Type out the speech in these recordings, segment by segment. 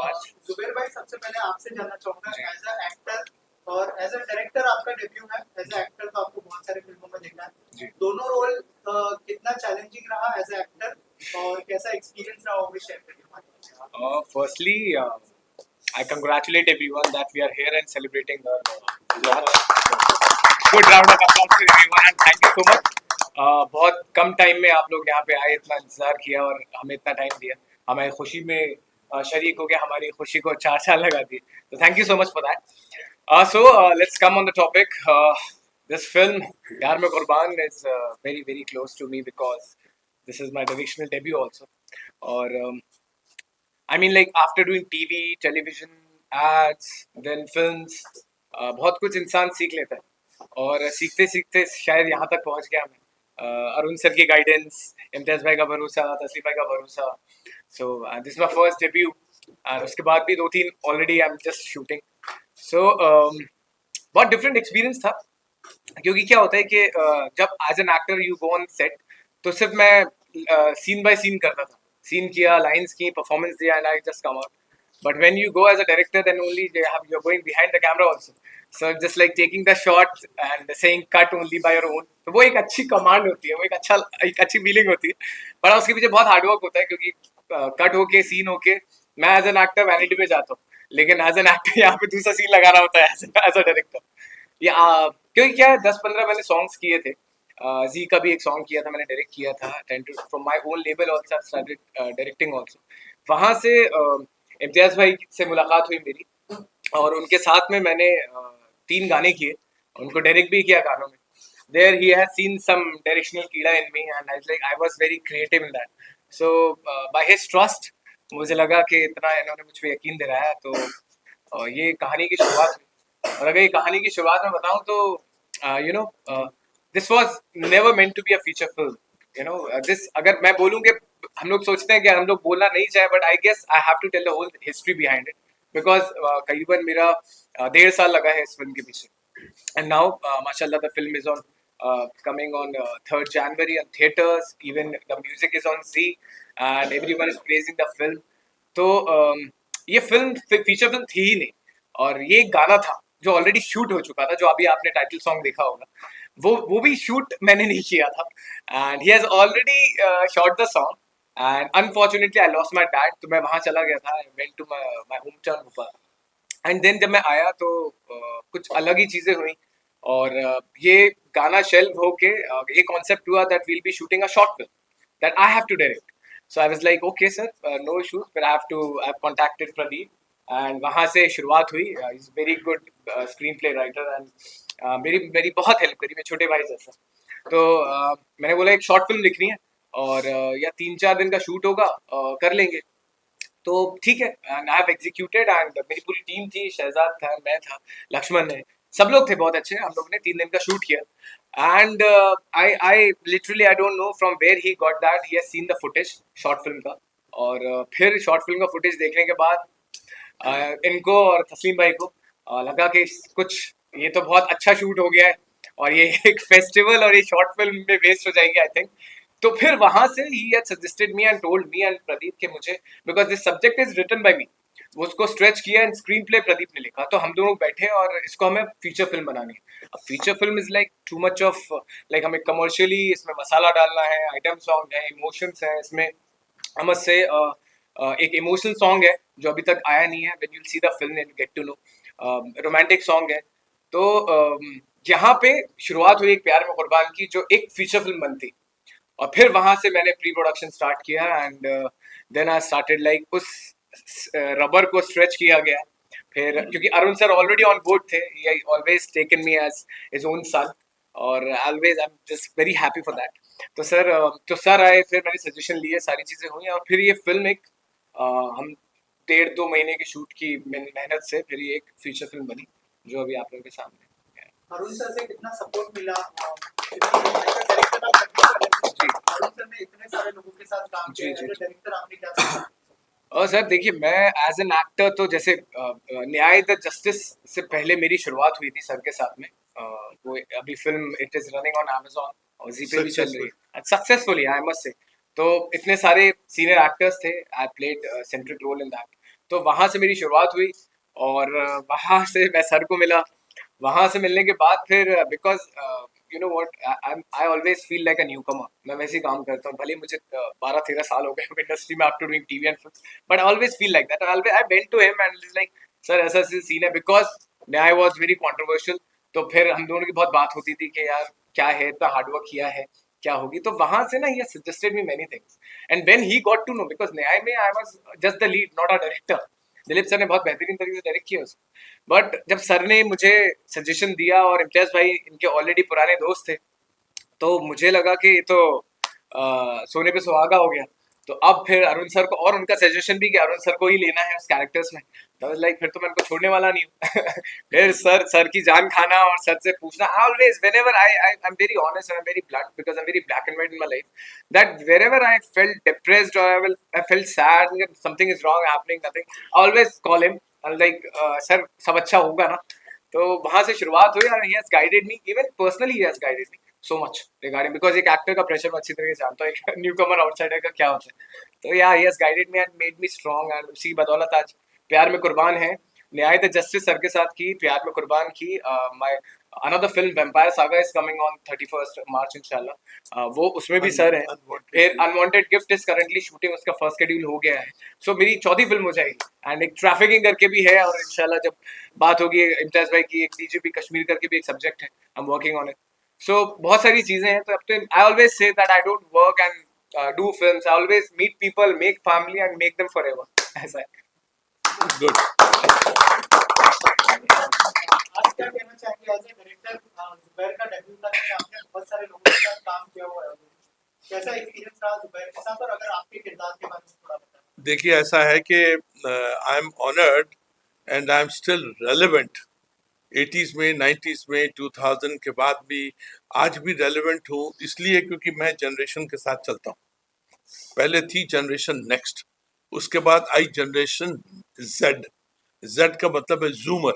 आज। जुबेर भाई, सबसे पहले आपसे जानना चाहूंगा, एज अ एक्टर और एज अ डायरेक्टर आपका डेब्यू है। एज अ एक्टर तो आपको बहुत सारे फिल्मों में देखा है, दोनों रोल कितना चैलेंजिंग रहा एज अ एक्टर और कैसा एक्सपीरियंस रहा, वो भी शेयर करिए। Firstly, I congratulate everyone that we are here and celebrating our launch. Good round of applause to everyone and thank you so much. बहुत कम टाइम में आप लोग यहाँ पे आए, इतना इंतजार किया और हमें इतना टाइम दिया, हमारी खुशी में शरीक हो गया, हमारी खुशी को 4 साल लगा दिए, तो thank you so much for that. So let's come on the topic. This film, Yaar Mein Qurban, is very very close to me because this is my directional debut also. Or I mean, like after doing TV, television, ads, then films, बहुत कुछ इंसान सीख लेता है और सीखते सीखते शायद यहाँ तक पहुँच गया मैं. अरुण सर की गाइडेंस, इम्तियाज भाई का भरोसा, तस्लीम भाई का भरोसा. So this my first debut और उसके बाद भी 2-3 already I am just shooting. So बहुत डिफरेंट एक्सपीरियंस था, क्योंकि क्या होता है कि जब as an actor you go on set तो सिर्फ मैं सीन बाय सीन करता था, सीन किया, लाइंस की, परफॉर्मेंस दिया and I just come out. But when you go as a director, then only you're going behind the camera also. So just like taking the shot and saying cut only by your own. तो वो एक अच्छी command होती है, वो एक अच्छी feeling होती है. पर उसके पीछे बहुत हार्डवर्क होता है, क्योंकि कट होके सीन होके मैं एज एन एक्टर वैनिटी पे जाता हूँ, लेकिन एज एन एक्टर यहाँ पे दूसरा सीन लगाना होता है एज अ डायरेक्टर. या क्योंकि क्या है, 10-15 मैंने सॉन्ग्स किए थे. जी का भी एक सॉन्ग किया था, मैंने डायरेक्ट किया था. From my own label also I started directing also. वहाँ से इम्तियाज भाई से मुलाकात हुई मेरी और उनके साथ में मैंने 3 गाने किए, उनको डायरेक्ट भी किया गानों में. There he has seen some directional कीड़ा in me and I was very creative in that. So by his trust मुझे लगा कि इतना इन्होंने मुझ पे यकीन दिलाया, तो ये कहानी की शुरुआत हुई. और अगर ये कहानी की शुरुआत में बताऊं तो you know this was never meant to be a feature film. This, अगर मैं बोलूं कि हम लोग सोचते हैं कि हम लोग बोलना नहीं चाहे, but I guess I have to tell the whole history behind it, because करीबन मेरा 1.5 साल लगा है इस फिल्म के पीछे. And now, mashallah, the film is on coming on 3rd January on theaters. Even the music is on Z, and everyone is praising the film. तो ये फिल्म फीचर फिल्म थी ही नहीं, और ये गाना था जो ऑलरेडी शूट हो चुका था, जो अभी आपने टाइटल सॉन्ग देखा होगा, वो भी शूट मैंने नहीं किया था. And he has already shot the song and unfortunately I lost my dad. तो मैं वहाँ चला गया था, I went to my home town Bhopal. And then जब मैं आया तो कुछ अलग ही चीजें हुई, और ये गाना शेल्व होके ये कॉन्सेप्ट हुआ that we'll be shooting a short film that I have to direct. So I was like okay sir, no issues, but I have contacted Pradeep and वहाँ से शुरुआत हुई. Is very good screenplay writer and मेरी मेरी बहुत help करी, मेरे छोटे भाई जैसा. तो मैंने बोला एक शॉर्ट फिल्म लिखनी है और या 3-4 दिन का शूट होगा, कर लेंगे. तो ठीक है, and I have executed. And मेरी पूरी टीम थी, शहजाद था, मैं था, लक्ष्मण है, सब लोग थे बहुत अच्छे. हम लोग ने 3 दिन का शूट किया and I literally I don't know from where he got that, he has seen the footage short film का. और फिर शॉर्ट फिल्म का फुटेज देखने के बाद इनको और तस्लीम भाई को लगा कि कुछ ये तो बहुत अच्छा शूट हो गया है और ये एक फेस्टिवल और ये शॉर्ट फिल्म में वेस्ट हो जाएगी आई थिंक. तो फिर वहां से he had suggested me and told me and Pradeep के मुझे, because this subject is written by me, उसको स्ट्रेच किया एंड स्क्रीन प्ले प्रदीप ने लिखा. तो हम दोनों बैठे और इसको हमें फीचर फिल्म बनानी है. अब feature film is like too much of, like हमें कमर्शियली इसमें मसाला डालना है, आइटम सॉन्ग है, इमोशंस है इसमें. हम से एक इमोशनल सॉन्ग है जो अभी तक आया नहीं है, when you see the film and get to know. Romantic song है. तो यहाँ पे शुरुआत हुई एक प्यार में कुर्बान की, जो एक फीचर फिल्म बनती. और फिर वहां से मैंने प्री प्रोडक्शन स्टार्ट किया and then I started like उस रबर को स्ट्रेच किया गया. फिर क्योंकि Arun sir already on board थे, he always taken me as his own son, और always I am just very happy for that. तो सर आए, फिर मैंने सजेशन लिए, सारी चीजें हुई और फिर ये फिल्म एक हम 1.5-2 महीने की शूट की मेहनत से फिर ये एक फीचर फिल्म बनी, जो अभी आप लोगों के सामने है. अरुण सर से कितना सपोर्ट मिला? अरुण सर ने इतने सारे लोगों के साथ काम किया है, डायरेक्टर आपने क्या सीखा? और सर देखिए, मैं एज एन एक्टर तो जैसे न्याय द जस्टिस से पहले मेरी शुरुआत हुई थी सर के साथ में. वो अभी film it is running on Amazon और जी पे भी चल रही है सक्सेसफुली, आई मस्ट से. तो इतने सारे सीनियर एक्टर्स थे, I played central role in that. तो वहां से मेरी शुरुआत हुई और वहां से मैं सर को मिला। वहां से मिलने के बाद फिर because you know what I always feel like a newcomer. मैं वैसे ही काम करता हूँ, भले ही मुझे 12-13 साल हो गए इंडस्ट्री में after doing TV and films, but I always feel like that. I went to him and like sir ऐसा ऐसा सीन है, बिकॉज न्याय वाज वेरी कंट्रोवर्शियल। तो फिर हम दोनों की बहुत बात होती थी कि यार क्या है, इतना हार्डवर्क किया है, क्या होगी। तो वहां से ना he suggested me many things and when he got to know, because Nyay में I was just the lead not a director. Dilip sir ने बहुत बेहतरीन तरीके से डायरेक्ट किया उसको, बट जब सर ने मुझे सजेशन दिया और इम्तियाज भाई इनके ऑलरेडी पुराने दोस्त थे, तो मुझे लगा कि ये तो सोने पे सुहागा हो गया। तो अब फिर अरुण सर को और उनका सजेशन भी कि अरुण सर को ही लेना है उस कैरेक्टर्स में। तो लाइक फिर तो मैं उनको छोड़ने वाला नहीं हूँ। फिर सर की जान खाना और सर से पूछना। Always whenever I am very honest and I am very blunt because I am very black and white in my life, that wherever I felt depressed और I felt sad, something is wrong happening, nothing, I always call him like sir सब अच्छा होगा ना। तो वहां से शुरुआत हुई और he has guided me, even personally he has guided me so much regarding, because एक एक्टर का प्रेशर मैं अच्छी तरह से जानता हूँ, एक न्यू कमर आउटसाइडर का क्या होता है। तो या he has guided me and made me strong and उसी बदौलत आज प्यार में कुर्बान है न्याय द जस्टिस सर के साथ की, प्यार में कुर्बान की। My another film vampire saga is coming on 31st मार्च इंशाल्लाह, वो उसमें भी सर है। फिर unwanted gift is currently shooting, उसका फर्स्ट शेड्यूल हो गया है। सो मेरी चौथी फिल्म हो जाएगी एंड एक ट्रैफिकिंग करके भी है, और इंशाल्लाह जब बात होगी इम्तियाज भाई की, एक डीजीपी कश्मीर करके भी एक सब्जेक्ट है, I am working on it. So बहुत सारी चीजें हैं। तो अब तो I always say that I don't work and do films, I always meet people, make family and make them forever, ऐसा है। गुड। आज क्या कहना चाहेंगे एज ए डायरेक्टर? जुबैर का डेब्यू था, जैसे आपने बहुत सारे लोगों के साथ काम किया हुआ है, कैसा एक्सपीरियंस रहा जुबैर के साथ, और अगर आपके किरदार के बारे में थोड़ा बताएं। देखिए ऐसा है कि I am honoured and I am still relevant. 80s में, 90s में, 2000 के बाद भी आज भी रेलेवेंट हूँ, इसलिए क्योंकि मैं जनरेशन के साथ चलता हूँ। पहले थी जनरेशन नेक्स्ट, उसके बाद आई जनरेशन जेड। जेड का मतलब है जूमर,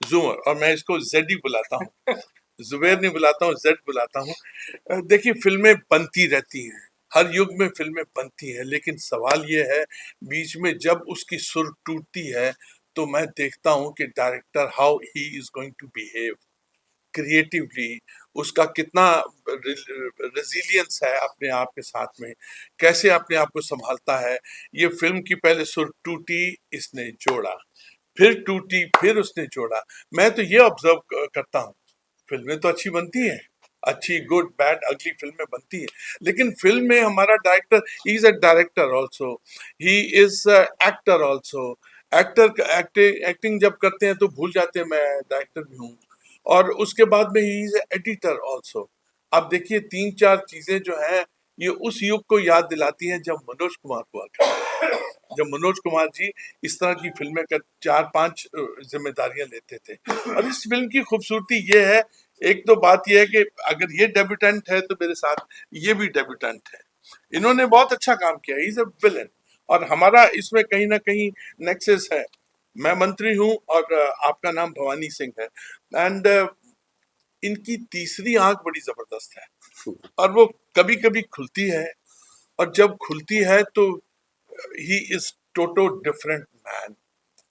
जूमर, और मैं इसको जेड ही बुलाता हूँ, जुबैर नहीं बुलाता हूँ, जेड बुलाता हूँ। देखिए फिल्में बनती रहती हैं, हर युग में फिल्में बनती हैं, लेकिन सवाल ये है बीच में जब उसकी सुर टूटती है तो मैं देखता हूँ कि director how he is going to behave creatively, उसका कितना रेजिलियंस है अपने आप के साथ में, कैसे अपने आप को संभालता है। ये फिल्म की पहले सुर टूटी, इसने जोड़ा, फिर टूटी, फिर उसने जोड़ा। मैं तो ये ऑब्जर्व करता हूँ, फिल्में तो अच्छी बनती हैं, अच्छी गुड बैड अगली फिल्में बनती हैं, लेकिन फिल्म में हमारा director, he is a director also, he is actor also. Acting जब करते हैं तो भूल जाते हैं मैं डायरेक्टर भी हूँ, और उसके बाद में ही इज एडिटर ऑल्सो। अब देखिए 3-4 चीजें जो हैं ये उस युग को याद दिलाती हैं जब मनोज कुमार हुआ करते थे, जब मनोज कुमार जी इस तरह की फिल्में कर 4-5 जिम्मेदारियां लेते थे। और इस फिल्म की खूबसूरती ये है, एक तो बात ये है कि अगर ये डेब्यूटेंट है तो मेरे साथ ये भी डेब्यूटेंट है, इन्होंने बहुत अच्छा काम किया, ही इज अ विलन, और हमारा इसमें कहीं ना कहीं नेक्सस है। मैं मंत्री हूँ और आपका नाम भवानी सिंह है, एंड इनकी तीसरी आंख बड़ी जबरदस्त है और वो कभी कभी खुलती है, और जब खुलती है तो he is toto different man.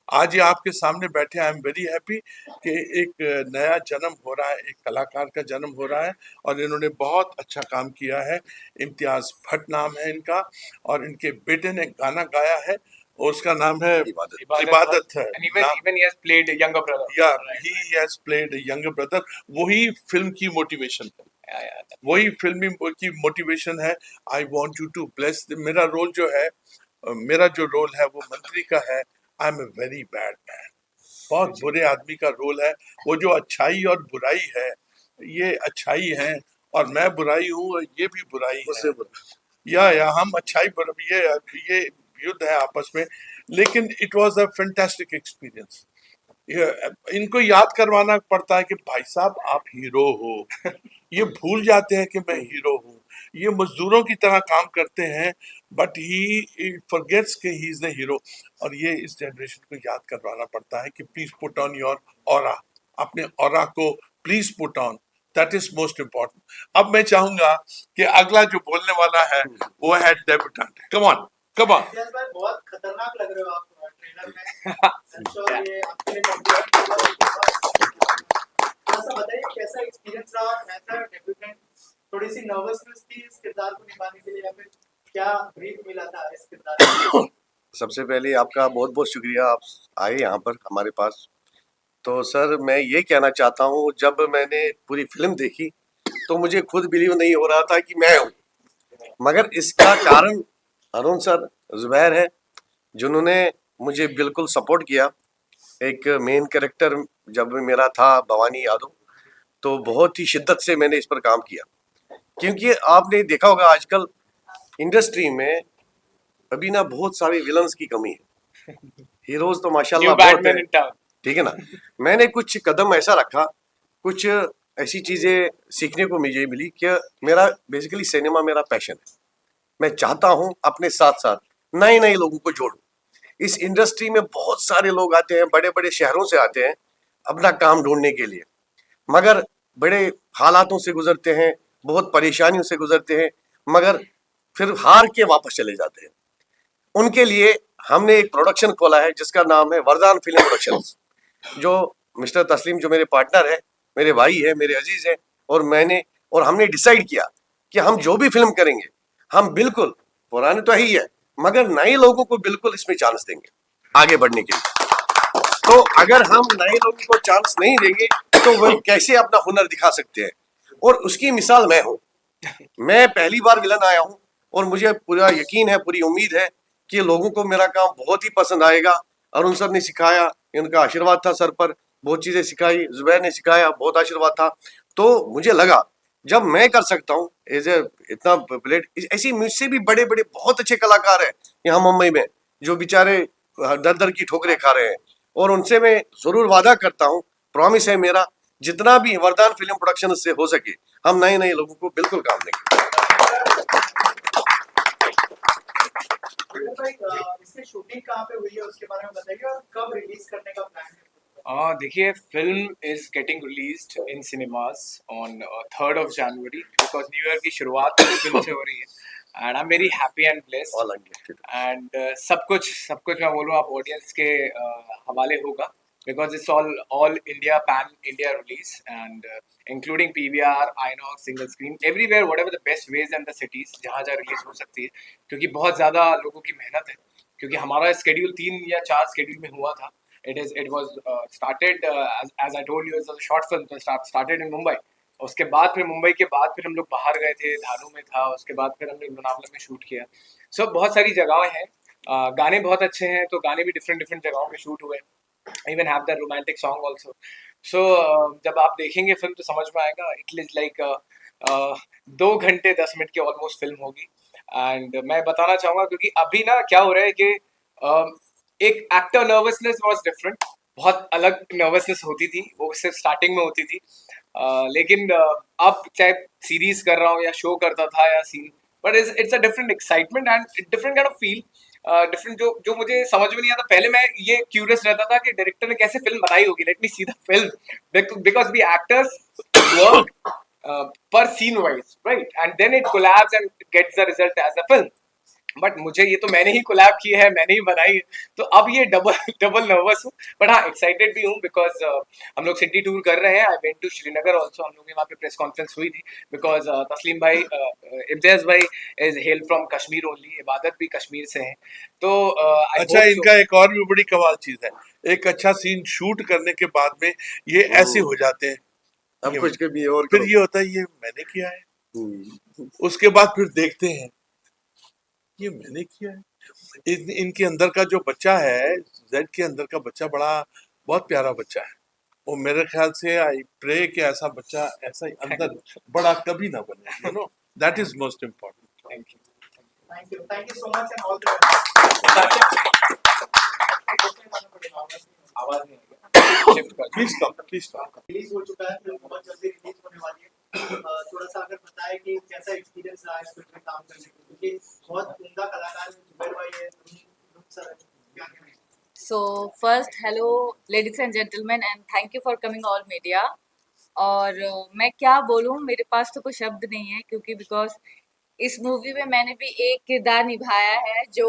आज ये आपके सामने बैठे, आई एम वेरी हैप्पी कि एक नया जन्म हो रहा है, एक कलाकार का जन्म हो रहा है, और इन्होंने बहुत अच्छा काम किया है। इम्तियाज भट्ट नाम है इनका, और इनके बेटे ने गाना गाया है, और उसका नाम है इबादत है। And even he has played a younger brother. Yeah, Right. he has played a younger brother. वही फिल्म की मोटिवेशन है, Yeah. वही फिल्म की मोटिवेशन है। I want you to bless. मेरा रोल जो है, मेरा जो रोल है वो मंत्री का है। I am a very bad man, बहुत बुरे आदमी का रोल है। वो जो अच्छाई और बुराई है, ये अच्छाई है, और मैं बुराई हूँ और ये भी बुराई है। या हम अच्छाई ये युद्ध है आपस में, लेकिन it was a fantastic experience. इनको याद करवाना पड़ता है कि भाई साहब आप हीरो हो। ये भूल जाते हैं कि मैं हीरो हूँ, ये मजदूरों की तरह काम करते हैं, बट ही फॉरगेट्स कि ही इज द हीरो। और ये इस जनरेशन को याद करवाना पड़ता है कि please put on your aura, अपने ऑरा को please put on, that is most important. अब मैं चाहूंगा कि अगला जो बोलने वाला है वो है debutante. Come on come on. Imtiaz भाई बहुत खतरनाक लग रहे हो आप ट्रेलर बैनर में। I'm sure ये आपके लिए compliment होगा। थोड़ा सा बताइए कैसा एक्सपीरियंस रहा एज अ डेब्यूटेंट, थोड़ी सी नर्वसनेस थी इस किरदार को निभाने के लिए या फिर क्या ब्रीफ मिला था इस किरदार में? सबसे पहले आपका बहुत बहुत शुक्रिया, आप आए यहाँ पर हमारे पास। तो सर मैं ये कहना चाहता हूँ, जब मैंने पूरी फिल्म देखी तो मुझे खुद बिलीव नहीं हो रहा था कि मैं हूँ, मगर इसका कारण अरुण सर, जुबैर है, जिन्होंने मुझे बिल्कुल सपोर्ट किया। एक मेन कैरेक्टर जब मेरा था भवानी यादव, तो बहुत ही शिद्दत से मैंने इस पर काम किया, क्योंकि आपने देखा होगा आजकल इंडस्ट्री में अभी ना बहुत सारे विलन्स की कमी है, हीरोज तो माशाल्लाह न्यू बहुत बैटमैन है, इन टाउन। ठीक है ना। मैंने कुछ कदम ऐसा रखा, कुछ ऐसी चीजें सीखने को मुझे मिली कि मेरा बेसिकली सिनेमा मेरा पैशन है। मैं चाहता हूं अपने साथ साथ नए नए लोगों को जोड़ूं। इस इंडस्ट्री में बहुत सारे लोग आते हैं, बड़े बड़े शहरों से आते हैं अपना काम ढूंढने के लिए, मगर बड़े हालातों से गुजरते हैं, बहुत परेशानियों से गुजरते हैं, मगर फिर हार के वापस चले जाते हैं। उनके लिए हमने एक प्रोडक्शन खोला है जिसका नाम है वरदान फिल्म प्रोडक्शंस, जो मिस्टर तस्लीम जो मेरे पार्टनर है, मेरे भाई है, मेरे अजीज है, और हमने डिसाइड किया कि हम जो भी फिल्म करेंगे हम बिल्कुल, पुराने तो ही है मगर नए लोगों को बिल्कुल इसमें चांस देंगे आगे बढ़ने के लिए। तो अगर हम नए लोगों को चांस नहीं देंगे तो वो कैसे अपना हुनर दिखा सकते हैं, और उसकी मिसाल मैं हूँ। मैं पहली बार विलन आया हूँ और मुझे पूरा यकीन है, पूरी उम्मीद है कि लोगों को मेरा काम बहुत ही पसंद आएगा। अरुण सर ने सिखाया, इनका आशीर्वाद था सर पर, बहुत चीजें सिखाई, जुबैर ने सिखाया, बहुत आशीर्वाद था। तो मुझे लगा जब मैं कर सकता हूँ एज ए इतना प्लेट, ऐसी मुझसे भी बड़े बड़े बहुत अच्छे कलाकार हैं यहाँ मुंबई में जो बेचारे दर दर की ठोकरें खा रहे हैं, और उनसे मैं जरूर वादा करता हूँ, प्रॉमिस है मेरा, जितना भी वरदान फिल्म प्रोडक्शन से हो सके हम नए नए लोगों को बिल्कुल काम देंगे। भाई इसकी शूटिंग कहाँ पे हुई है उसके बारे में बताइए और कब रिलीज करने का प्लान है? देखिए, film is getting released in cinemas on 3rd of January because new year की शुरुआत फिल्म से हो रही है and I am very happy and blessed and सब कुछ मैं बोलूँ आप ऑडियंस के हवाले होगा because it's all India pan India release and including PVR, INOX, single screen, everywhere, whatever the best veg and the cities जहाँ रिलीज हो सकती है, क्योंकि बहुत ज़्यादा लोगों की मेहनत है, क्योंकि हमारा स्केड्यूल 3 या 4 स्केड्यूल में हुआ था। It was started as I told you, as a short film started in Mumbai. उसके बाद फिर मुंबई के बाद फिर हम लोग बाहर गए थे, धारू में था, उसके बाद फिर हमने लोनावला में शूट किया। सो बहुत सारी जगहें हैं, गाने बहुत अच्छे हैं, तो गाने भी डिफरेंट जगहों पे शूट हुए। Even have the romantic song also. So जब आप देखेंगे फिल्म तो समझ में आएगा। इट इज लाइक 2 घंटे 10 मिनट की ऑलमोस्ट फिल्म होगी। एंड मैं बताना चाहूँगा क्योंकि अभी ना क्या हो रहा है कि एक एक्टर नर्वसनेस वाज डिफरेंट, बहुत अलग नर्वसनेस होती थी, वो सिर्फ स्टार्टिंग में होती थी। लेकिन अब चाहे सीरीज कर रहा हूँ या शो करता था या scene, but it's a different excitement and different kind of feel, different जो मुझे समझ में नहीं आता। पहले मैं ये क्यूरियस रहता था कि डायरेक्टर ने कैसे फिल्म बनाई होगी, let me see the film, because we actors work per scene wise, right? And then it collabs and gets the result as a film. But मुझे ये तो मैंने ही कोलैब की है, मैंने ही बनाई है, तो अब ये डबल नर्वस हूँ, बट हाँ एक्साइटेड भी हूँ बिकॉज हम लोग सिटी टूर कर रहे हैं। I went to Srinagar also, हम लोग की वहाँ पे प्रेस कॉन्फ्रेंस हुई थी बिकॉज तस्लीम भाई, इम्तियाज भाई is hello from Kashmir only, इबादत भी कश्मीर से हैं, तो अच्छा, इनका एक और भी बड़ी कमाल चीज है, एक अच्छा सीन शूट करने के बाद में ये ऐसे हो जाते हैं, अब कुछ कभी और फिर ये होता है ये मैंने किया है, उसके बाद फिर देखते हैं ये मैंने किया है। इनके अंदर का जो बच्चा है, जेड के अंदर का बच्चा बहुत प्यारा बच्चा है, वो मेरे ख्याल से आई प्रे कि ऐसा बच्चा ऐसा ही अंदर बड़ा कभी ना बने, you know, that is most important. Thank you so much and all the best. आवाज नहीं आई, शिफ्ट कर प्लीज कम। रिलीज हो चुका है, फिल्म बहुत जल्दी रिलीज होने वाली है। थोड़ा सा अगर बताएं कि कैसा एक्सपीरियंस रहा इस फिल्म में काम करने का, क्योंकि बहुत उम्दा कलाकार हैं, जुबैर भाई है, अरुण सर है, क्या कहना है? So first, hello ladies and gentlemen and thank you for coming all media. और मैं क्या बोलूँ, मेरे पास तो कोई शब्द नहीं है, क्योंकि बिकॉज इस मूवी में मैंने भी एक किरदार निभाया है जो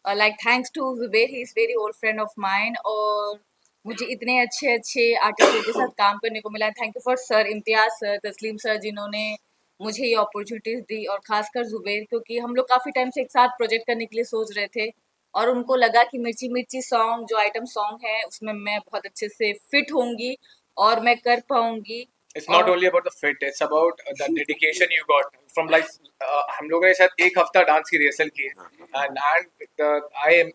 like thanks to Zubair, he is very old friend of mine, और मुझे इतने अच्छे अच्छे आर्टिस्टों के साथ काम करने को मिला है. Thank you for sir, Imtiaz sir, तस्लीम सर, जिन्होंने मुझे ये अपॉर्चुनिटीज दी, और खासकर जुबेर, क्योंकि हम लोग काफ़ी टाइम से एक साथ प्रोजेक्ट करने के लिए सोच रहे थे, और उनको लगा कि मिर्ची मिर्ची सॉन्ग जो आइटम सॉन्ग है उसमें मैं बहुत अच्छे से फिट होंगी और मैं कर पाऊंगी. It's not और only about the fit, it's about the dedication you got from like हम लोगों ने शायद एक हफ्ता डांस की रिहर्सल की है, and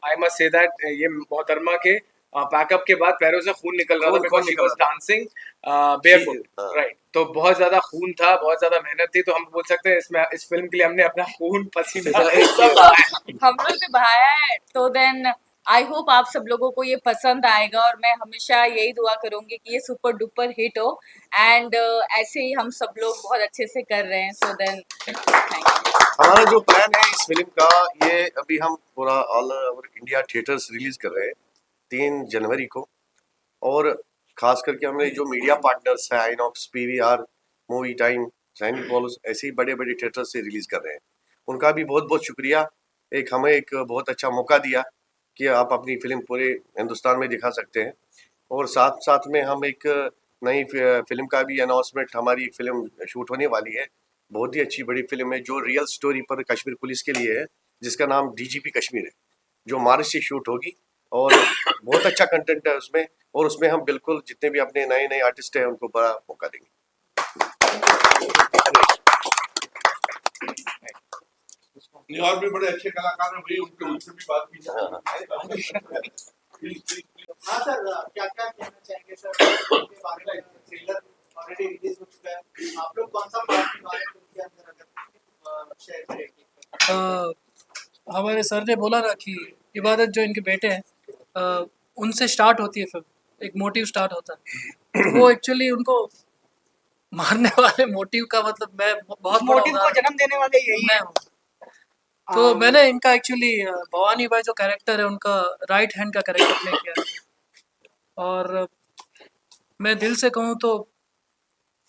I must say that ये मोहतरमा के पैकअप के बाद पैरों से खून निकल रहा था खून because she निकल was रहा था। dancing barefoot, हाँ। right? तो बहुत ज्यादा खून था, बहुत ज्यादा मेहनत थी, तो हम बोल सकते हैं इसमें इस फिल्म के लिए हमने अपना खून पसीना सब बहाया है. हम लोग ने बहाया है. तो देन आई होप आप सब लोगों को ये पसंद आएगा, और मैं हमेशा यही दुआ करूंगी कि ये सुपर डुपर हिट हो, एंड ऐसे ही हम सब लोग बहुत अच्छे से कर रहे हैं. So then thank you. हमारा जो प्लान है इस फिल्म का, ये अभी हम पूरा all over India theatres release कर रहे हैं 3 जनवरी को, और खास करके हमने जो मीडिया पार्टनर्स हैं, आइनॉक्स, पीवीआर, मूवी टाइम, सैनिक बॉल्स, ऐसे ही बड़े बड़े थिएटर से रिलीज कर रहे हैं. उनका भी बहुत बहुत शुक्रिया. हमें एक बहुत अच्छा मौका दिया कि आप अपनी फिल्म पूरे हिंदुस्तान में दिखा सकते हैं. और साथ साथ में हम एक नई फिल्म का भी अनाउंसमेंट, हमारी एक फिल्म शूट होने वाली है, बहुत ही अच्छी बड़ी फिल्म है जो रियल स्टोरी पर कश्मीर पुलिस के लिए है, जिसका नाम डीजीपी कश्मीर है, जो मार्च से शूट होगी, और बहुत अच्छा कंटेंट है उसमें, और उसमें हम बिल्कुल जितने भी अपने नए नए आर्टिस्ट हैं उनको बड़ा मौका देंगे. नहीं, और भी बड़े अच्छे कलाकार हैं भाई, उनके उनसे भी बात कीजिए. Please please. हाँ सर, क्या क्या कहना चाहेंगे सर के बारे में? ट्रेलर ऑलरेडी रिलीज हो चुका है, आप लोग कौन सा पार्ट निभा रहे हैं फिल्म के अंदर, अगर शेयर करेंगे? हमारे सर ने बोला ना कि इबादत जो इनके बेटे हैं, उनसे स्टार्ट होती है फिल्म, एक मोटिव स्टार्ट होता है. तो वो एक्चुअली उनको मारने वाले मोटिव का मतलब मैं बहुत बड़ा मोटिव को उदाहरण जन्म देने वाले यही मैं है. हूँ. तो मैंने इनका एक्चुअली भवानी भाई जो कैरेक्टर है उनका राइट हैंड का कैरेक्टर प्ले किया है. और मैं दिल से कहूँ तो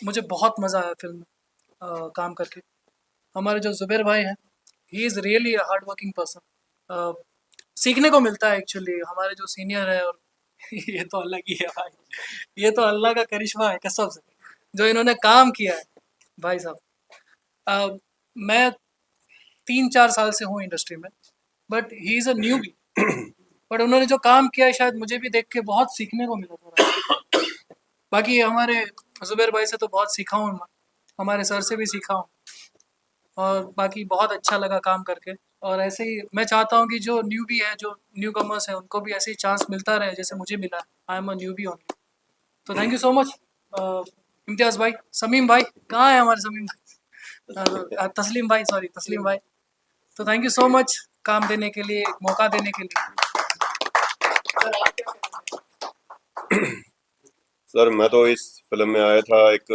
मुझे बहुत मज़ा आया फिल्म में काम करके. हमारे जो जुबैर भाई हैं, he is really a hard working person. सीखने को मिलता है एक्चुअली हमारे जो सीनियर है. और ये तो अलग ही है भाई, ये तो अल्लाह का करिश्मा है कसम से जो इन्होंने काम किया है भाई साहब. मैं 3-4 साल से हूँ इंडस्ट्री में, but he is a newbie. But उन्होंने जो काम किया है शायद मुझे भी देख के बहुत सीखने को मिला थोड़ा. बाकी हमारे जुबैर भाई से तो बहुत सीखा हूँ मैं, हमारे सर से भी सीखा हूँ, और बाकी बहुत अच्छा लगा काम करके. और ऐसे ही मैं चाहता हूँ कि जो न्यूबी है, जो न्यू कमर्स हैं, उनको भी ऐसे ही चांस मिलता रहे जैसे मुझे मिला. I am a newbie only. तो थैंक यू सो मच इम्तियाज़ भाई, समीम भाई, कहाँ है हमारे समीम भाई, तस्लीम भाई, सॉरी तस्लीम भाई. तो थैंक यू सो मच काम देने के लिए, मौका देने के लिए. सर आप क्या कहना चाहेंगे? सर मैं तो इस फिल्म में आया था एक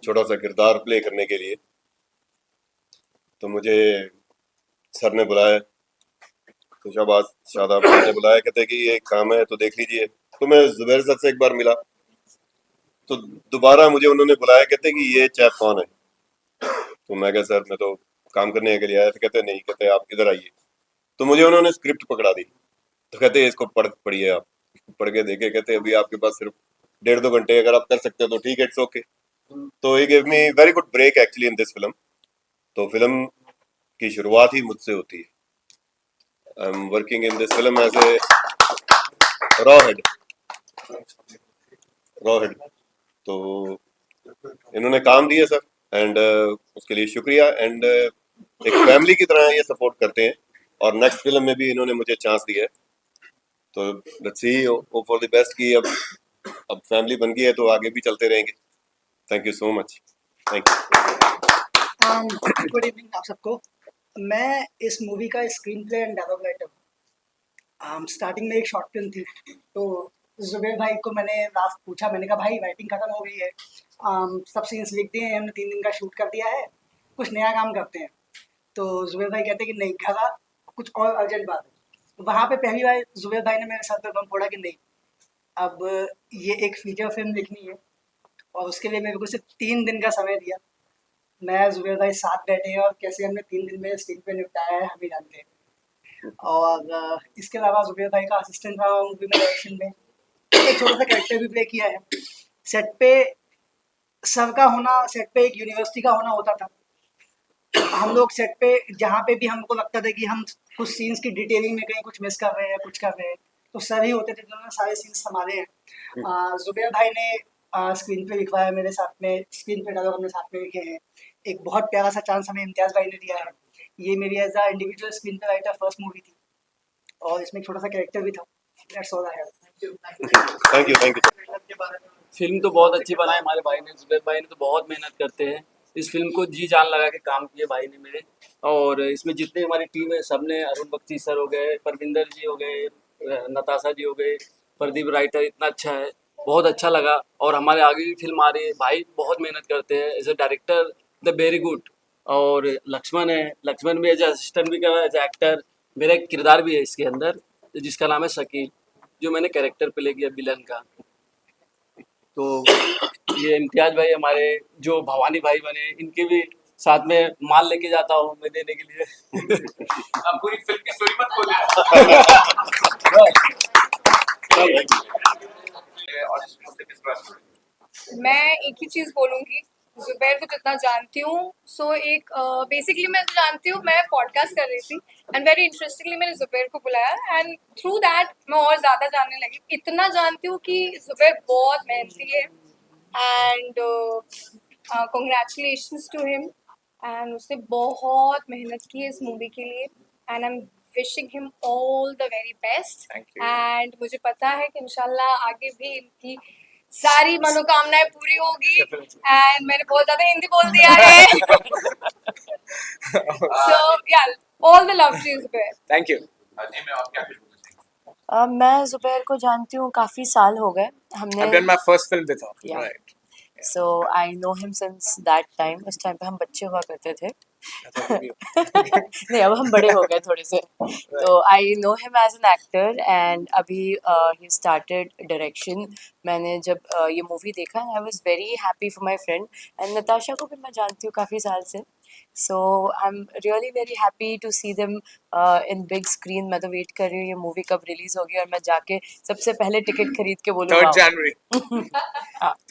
छोटा सा किरदार प्ले करने के लिए. तो मुझे सर ने बुलाया, तो शादाब सर ने बुलाया, कहते कि ये काम है तो देख लीजिए. तो मैं जुबैर सर से एक बार मिला, तो दोबारा मुझे उन्होंने बुलाया, कहते कि ये चैप कौन है. तो मैं कहा सर मैं तो काम करने के लिए आया था. कहते नहीं, कहते आप इधर आइए. तो मुझे उन्होंने स्क्रिप्ट पकड़ा दी. तो कहते इसको पढ़िए आप. पढ़ के देखे, कहते अभी आपके पास सिर्फ 1.5-2 घंटे, अगर आप कर सकते हो तो ठीक है, इट्स ओके. तो he give me very good break actually in this film. तो फिल्म की शुरुआत ही मुझसे होती है. I am working in this film as a raw head. तो इन्होंने काम दिया सर, एंड उसके लिए शुक्रिया. एंड एक फैमिली की तरह ये सपोर्ट करते हैं, और नेक्स्ट फिल्म में भी इन्होंने मुझे चांस दिया है. तो let's see, hope for the best की अब फैमिली बन गई है तो आगे भी चलते रहेंगे. Thank you so much. Thank you. Good evening आप सबको. मैं इस मूवी का screenplay and dialogue writer हूँ. स्टार्टिंग में एक शॉर्ट फिल्म थी, तो जुबैर भाई को मैंने लास्ट पूछा, मैंने कहा भाई राइटिंग खत्म हो गई है, सब सीन्स लिख दिए हैं हमने, 3 दिन का शूट कर दिया है, कुछ नया काम करते हैं. तो जुबैर भाई कहते कि नहीं घरा, कुछ और अर्जेंट बात है. तो वहाँ पे पहली बार जुबैर भाई ने मेरे साथ पे बम फोड़ा कि नहीं, अब ये एक फीचर फिल्म लिखनी है, और उसके लिए मेरे को सिर्फ 3 दिन का समय दिया. मैं जुबैर भाई साथ बैठे हैं, और कैसे हमने 3 दिन में स्क्रीन पे निपटाया है हम ही जानते हैं. और इसके अलावा जुबेर भाई का असिस्टेंट रहा हूँ मूवी में, डायरेक्शन में एक छोटा सा कैरेक्टर भी प्ले किया है। सेट पे सर का होना, सेट पे एक यूनिवर्सिटी का होना होता था। हम लोग सेट पे जहाँ पे भी हमको लगता था कि हम कुछ सीन्स की डिटेलिंग में कहीं कुछ मिस कर रहे हैं, कुछ कर रहे हैं, तो सर ही होते थे जिन्होंने सारे सीन्स संभाले हैं। जुबेर भाई ने स्क्रीन पे लिखवाया मेरे साथ में, स्क्रीन पे डायलॉग हमने साथ में लिखे हैं। एक बहुत प्यारा सा चांस हमें इम्तियाज़ भाई ने दिया है। ये मेरी एज अ इंडिविजुअल स्क्रीन पे राइटर फर्स्ट मूवी थी और इसमें एक छोटा सा कैरेक्टर भी था। That's all I have. Thank you. के बारे में फिल्म तो बहुत अच्छी बनाई हमारे भाई ने, जुबैर भाई ने तो बहुत मेहनत करते हैं। इस फिल्म को जी जान लगा के काम किए भाई ने मेरे। और इसमें जितने हमारी टीम है सब ने, अरुण बख्शी सर हो गए, परविंदर जी हो गए, नताशा जी हो गए, प्रदीप राइटर इतना अच्छा है, बहुत अच्छा लगा। और हमारे आगे भी फिल्म आ रही है, भाई बहुत मेहनत करते हैं as a director, the very good. और लक्ष्मण है, लक्ष्मण भी एज असिस्टेंट भी कर रहा है, एज एक्टर। मेरा एक किरदार भी है इसके अंदर जिसका नाम है शकील, जो मैंने कैरेक्टर प्ले किया विलन का। तो ये इम्तियाज भाई हमारे जो भवानी भाई बने, इनके भी साथ में माल लेके जाता हूँ मैं देने के लिए। अब पूरी फिल्म की स्टोरी मत खोलना। मैं एक ही चीज़ बोलूँगी, जुबैर को जितना जानती हूँ, सो एक बेसिकली मैं जानती हूँ, मैं पॉडकास्ट कर रही थी एंड वेरी इंटरेस्टिंगली मैंने जुबैर को बुलाया एंड थ्रू दैट मैं और ज़्यादा जानने लगी। इतना जानती हूँ कि जुबैर बहुत मेहनती है and congratulations to him. And उसने बहुत मेहनत की है इस मूवी के लिए and I am wishing him all the very best. Thank you. And मुझे पता है कि इंशाल्लाह आगे भी इनकी सारी मनोकामनाएं पूरी होगी। एंड मैंने बहुत ज्यादा हिंदी बोल दिया है। So yeah all the love to Zubair. Thank you. मैं जुबैर को जानती हूँ, काफ़ी साल हो गए हमने। I've done my first film with her. Yeah. Right. So I know him since that time. उस टाइम पे हम बच्चे हुआ करते थे। नहीं, अब हम बड़े हो गए थोड़े से। तो I know him as an actor and अभी ही स्टार्टेड डायरेक्शन। मैंने जब ये मूवी देखा I was very happy for my friend. And Natasha को भी मैं जानती हूँ काफ़ी साल से। So I am really very happy to see them in big screen. मैं तो वेट कर रही हूँ ये मूवी कब रिलीज होगी और मैं जाके सबसे पहले टिकट खरीद के बोलूँ 3rd January.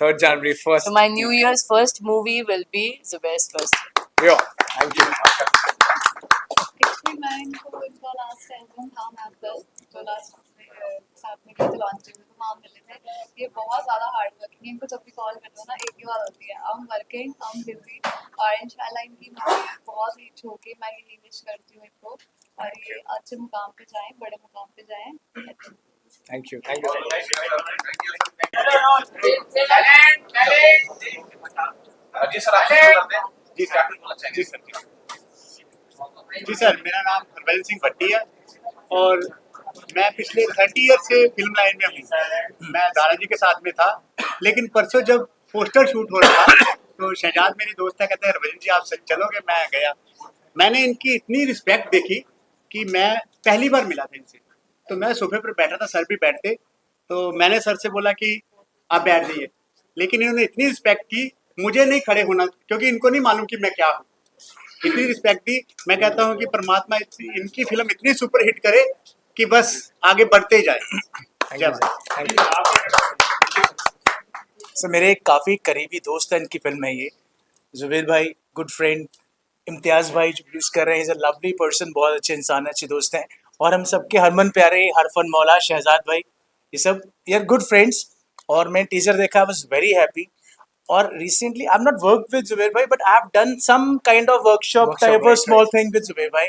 3rd January first. So my New Year's first movie will be Zubair's first. Yeah. Thank you. Actually मैं इनको इनका लास्ट एल्बम था मैपल, जो लास्ट साथ में गए थे लॉन्चिंग में, तो वहाँ मिले थे। ये बहुत ज़्यादा हार्ड वर्किंग है, इनको जब भी कॉल करते हो ना एक ही बात होती है, I am working, I am busy. और इंशाल्लाह इनकी मूवी बहुत हिट होगी, मैं यही विश करती हूँ इनको, और ये अच्छे मुकाम पे जाएं, बड़े मुकाम पे जाएं। Thank you. Thank you. जी सर, आप शुरू कर दें। जी सर। जी सर, मेरा नाम हरभजन सिंह भट्टी है और मैं पिछले 30 ईयर से फिल्म लाइन में हूँ। मैं दारा जी के साथ में था, लेकिन परसों जब पोस्टर शूट हो रहा था तो शहजाद मेरे दोस्त है, कहते हैं हरभजन जी आप सच चलोगे? मैं गया। मैंने इनकी इतनी रिस्पेक्ट देखी कि मैं पहली बार मिला था इनसे, तो मैं सोफे पर बैठा था, सर भी बैठते, तो मैंने सर से बोला कि आप बैठ जाइए, लेकिन इन्होंने इतनी रिस्पेक्ट की, मुझे नहीं खड़े होना क्योंकि इनको नहीं मालूम कि मैं क्या हूँ। इतनी रिस्पेक्ट दी। मैं कहता हूँ कि परमात्मा इनकी फिल्म इतनी सुपर हिट करे कि बस आगे बढ़ते ही जाए। सर मेरे एक काफ़ी करीबी दोस्त है, इनकी फिल्म है ये। जुबैर भाई गुड फ्रेंड, इम्तियाज़ भाई जो प्रोड्यूस कर रहे हैं, इज़ अ लवली पर्सन, बहुत अच्छे इंसान हैं, अच्छे दोस्त हैं। और हम सबके हरमन प्यारे हरफन मौला शहजाद भाई, ये सब यार गुड फ्रेंड्स। और मैं टीजर देखा, आई वाज वेरी हैप्पी। और recently I have not worked with Zubair भाई, but I have done some kind of workshop type of small thing with Zubair भाई,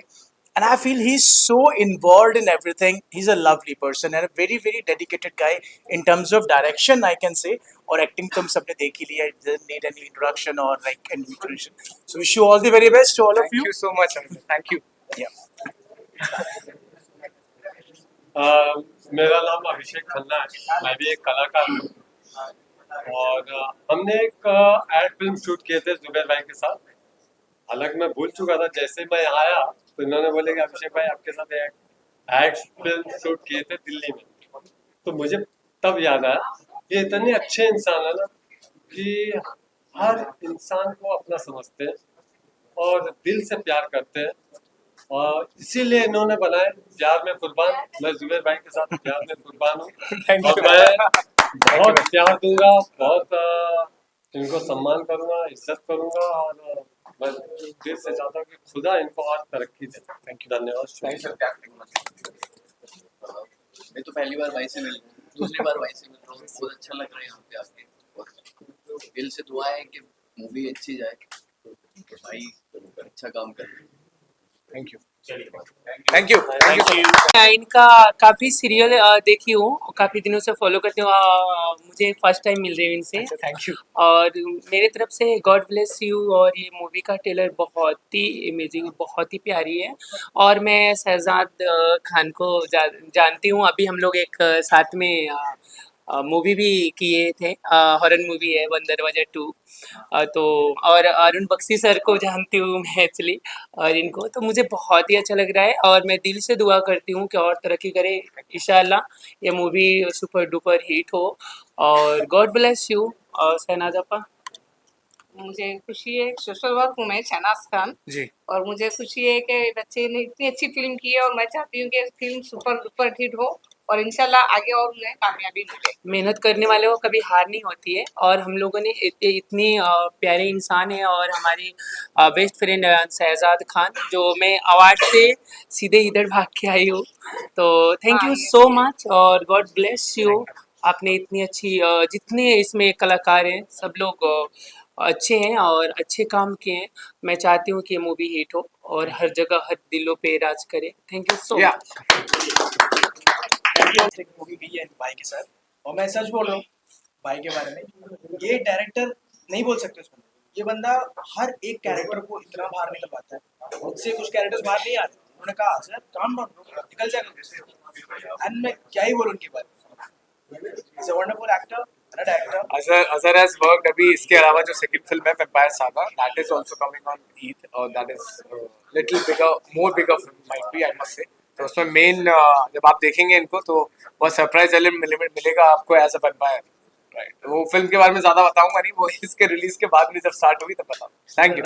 and I feel he's so involved in everything. He's a lovely person and a very very dedicated guy in terms of direction, I can say. और acting तुम सबने देख ही लिया, it doesn't need any introduction or like any introduction. So wish you all the very best to all of you. Thank you so much. Thank you. Yeah. मेरा नाम अभिषेक खन्ना है, मैं भी एक कलाकार हूँ और हमने एक एड फिल्म शूट किए थे जुबैर भाई के साथ। हालांकि मैं भूल चुका था, जैसे मैं आया तो इन्होंने बोले कि अभिषेक भाई आपके साथ एक एड फिल्म शूट किए थे दिल्ली में। तो मुझे तब याद आया ये इतने अच्छे इंसान है ना कि हर इंसान को अपना समझते हैं और दिल से प्यार करते हैं। और इसीलिए इन्होंने बनाए प्यार में कुर्बान। मैं जुबेर भाई के साथ प्यार में कुर्बान हूँ Thank you. और मैं बहुत प्यार दूंगा, बहुत इनको सम्मान करूंगा, इज्जत करूंगा और मैं दिल से चाहता हूँ कि खुदा इनको और तरक्की दे। थैंक यू, धन्यवाद। मैं तो पहली बार भाई से मिल रहा हूँ, दूसरी बार भाई से मिल रहा हूँ, बहुत अच्छा लग रहा है यहाँ पे आके। और दिल से दुआ है कि मूवी अच्छी जाए, तो भाई अच्छा काम करे। Thank you, thank you, thank you. इनका काफ़ी सीरियल देखी हूँ, काफ़ी दिनों से फॉलो करती हूँ। मुझे फर्स्ट टाइम मिल रही है इनसे। Thank you. और मेरे तरफ से गॉड ब्लेस यू। और ये मूवी का ट्रेलर बहुत ही इमेजिंग, बहुत ही प्यारी है। और मैं शहजाद खान को जानती हूँ। अभी हम लोग एक साथ में मूवी भी किए थे, हॉरर मूवी है वन दरवाजा 2। तो और अरुण बख्शी सर को जानती हूँ मैं एक्चुअली, और इनको तो मुझे बहुत ही अच्छा लग रहा है। और मैं दिल से दुआ करती हूँ कि और तरक्की करे, इंशाल्लाह ये मूवी सुपर डुपर हिट हो। और गॉड ब्लेस यू। और शहनाज अपा, मुझे खुशी है, सोशल वर्क हूँ मैं, शहनाज खान जी। और मुझे खुशी है कि बच्चे ने इतनी अच्छी फिल्म की है और मैं चाहती हूँ कि फिल्म सुपर डुपर हिट हो और इंशाल्लाह आगे और उन्हें कामयाबी मिले। मेहनत करने वाले को कभी हार नहीं होती है। और हम लोगों ने इतनी प्यारे इंसान है। और हमारी बेस्ट फ्रेंड शहजाद खान, जो मैं अवार्ड से सीधे इधर भाग के आई हूँ। तो थैंक यू सो मच और गॉड ब्लेस यू। आपने इतनी अच्छी जितने इसमें कलाकार हैं सब लोग अच्छे हैं और अच्छे काम किए हैं। मैं चाहती हूँ कि ये मूवी हिट हो और हर जगह हर दिलों पे राज करे। Thank you so much. Movie गई है भाई के साथ, और मैं सच बोल रहा हूँ भाई के बारे में। ये डायरेक्टर नहीं बोल सकते उसमें, ये बंदा हर एक कैरेक्टर को इतना बाहर निकल पाता है। मुझसे कुछ कैरेक्टर्स बाहर नहीं आते, उन्होंने कहा सर काम डाउन निकल जाएगा। एंड मैं क्या ही बोलूं उनके बारे में। Is a wonderful actor and director. Azhar has worked अभी इसके अलावा जो सेकंड फिल्म है Vampire Saga, that is also coming on Eid और that is little bigger, more bigger film might be I must say। तो उसमें main जब आप देखेंगे इनको तो बहुत सरप्राइज एलिमेंट मिलेगा आपको एज अ वैम्पायर, राइट। वो फिल्म के बारे में ज्यादा बताऊंगा नहीं, वो इसके रिलीज के बाद में जब स्टार्ट होगी तब बताऊंगा। Thank you.